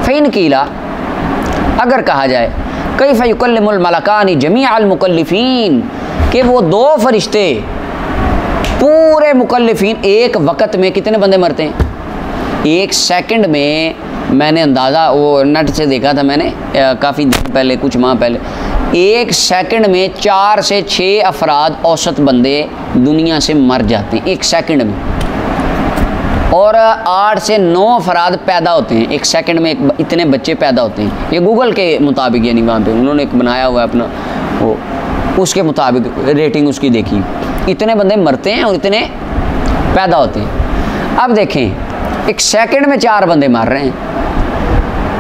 Fan कीला, अगर कहा जाए कैफ़ युकल्लिमुल मलकानी जमीअल मुकल्लिफ़ीन, कि वो दो फरिश्ते पूरे मुकल्लिफ़ीन एक वक़्त में कितने बंदे मरते हैं? एक सेकंड में, मैंने अंदाज़ा वो नेट से देखा था मैंने काफ़ी दिन पहले, कुछ माह पहले, एक सेकंड में 4 से 6 अफराद औसत बंदे दुनिया से मर जाते हैं एक सेकंड में, और 8 से 9 अफराद पैदा होते हैं एक सेकंड में, इतने बच्चे पैदा होते हैं। ये गूगल के मुताबिक, यानी वहाँ पे उन्होंने एक बनाया हुआ है अपना वो, उसके मुताबिक रेटिंग उसकी देखी, इतने बंदे मरते हैं और इतने पैदा होते हैं। अब देखें एक सेकंड में 4 बंदे मर रहे हैं,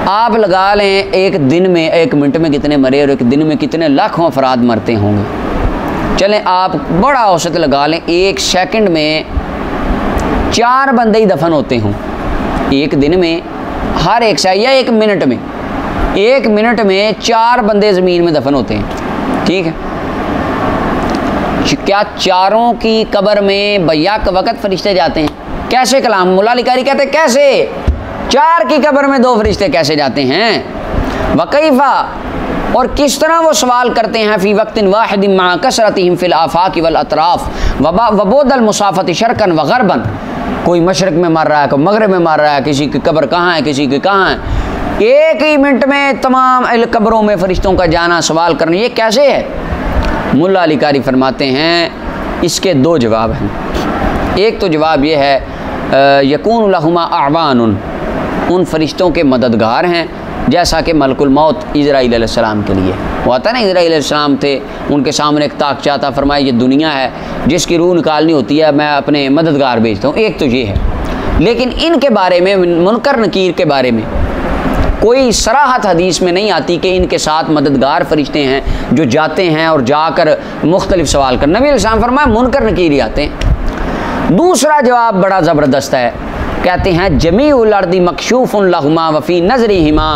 आप लगा लें एक दिन में, 1 मिनट में कितने मरे और एक दिन में कितने लाखों अफराद मरते होंगे। चलें आप बड़ा औसत लगा लें, एक सेकंड में 4 बंदे ही दफन होते हों एक दिन में, हर एक से, या 1 मिनट में, 1 मिनट में 4 बंदे ज़मीन में दफन होते हैं। ठीक है, क्या चारों की कब्र में बैक वक़्त फरिश्ते जाते हैं? कैसे? कलाम मुल्ला अली कारी कहते हैं कैसे 4 की कब्र में 2 फरिश्ते कैसे जाते हैं? वकैफ़ा, और किस तरह वो सवाल करते हैं, फ़ी वक्तिन वाहिदिन मा कसरतिहिम फ़िल आफ़ाक़ि वल अतराफ़ वबोदल मुसाफ़ति शर्कन व ग़रबन, कोई मशरक़ में मर रहा है, कोई मगरिब में मर रहा है, किसी की कब्र कहाँ है, किसी की कहाँ है, एक ही मिनट में तमाम कब्रों में फ़रिश्तों का जाना, सवाल करना, ये कैसे है? मुल्ला अली कारी फरमाते हैं इसके 2 जवाब हैं। एक तो जवाब ये है यकून लहुमा आवानुन, उन फरिश्तों के मददगार हैं, जैसा कि मलकुल मौत इज़राइल अलैहिस्सलाम के लिए वो आता है ना, इज़राइल अलैहिस्सलाम थे, उनके सामने एक ताकचा था, फरमाया ये दुनिया है जिसकी रूह निकालनी होती है, मैं अपने मददगार भेजता हूँ। एक तो ये है, लेकिन इनके बारे में, मुनकर नकीर के बारे में कोई सराहत हदीस में नहीं आती कि इनके साथ मददगार फरिश्ते हैं जो जाते हैं और जाकर मुख्तलिफ सवाल कर। नबी अलैहिस्सलाम फरमाया मुनकर नकीर ही आते हैं। दूसरा जवाब बड़ा ज़बरदस्त है, कहते हैं जमीउल अर्दी मकशूफ़ुन लहुमा वफ़ी नज़रिहिमा,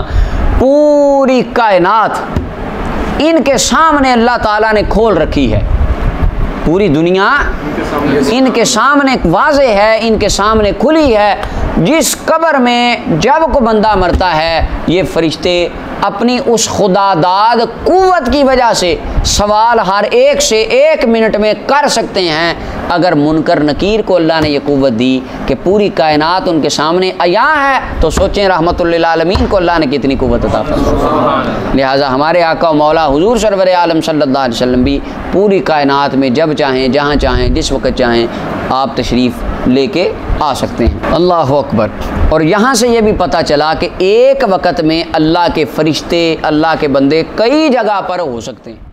पूरी कायनात इनके सामने अल्लाह ताला ने खोल रखी है, पूरी दुनिया इनके सामने वाज़े है, इनके सामने खुली है। जिस कब्र में जब को बंदा मरता है, ये फरिश्ते अपनी उस खुदादाद कुव्वत की वजह से सवाल हर एक से 1 मिनट में कर सकते हैं। अगर मुनकर नकीर को अल्लाह ने यह कुव्वत दी कि पूरी कायनात उनके सामने अया है, तो सोचें रहमतुल लिल आलमीन को अल्लाह ने कितनी कुव्वत अता फरमाई। लिहाजा हमारे आका मौला हुजूर सरवर आलम सल्लल्लाहु अलैहि वसल्लम भी पूरी कायनात में जब चाहें, जहाँ चाहें, जिस वक्त चाहें आप तशरीफ़ लेके आ सकते हैं। अल्लाह अकबर। और यहाँ से ये भी पता चला कि एक वक़्त में अल्लाह के फरिश्ते, अल्लाह के बंदे कई जगह पर हो सकते हैं।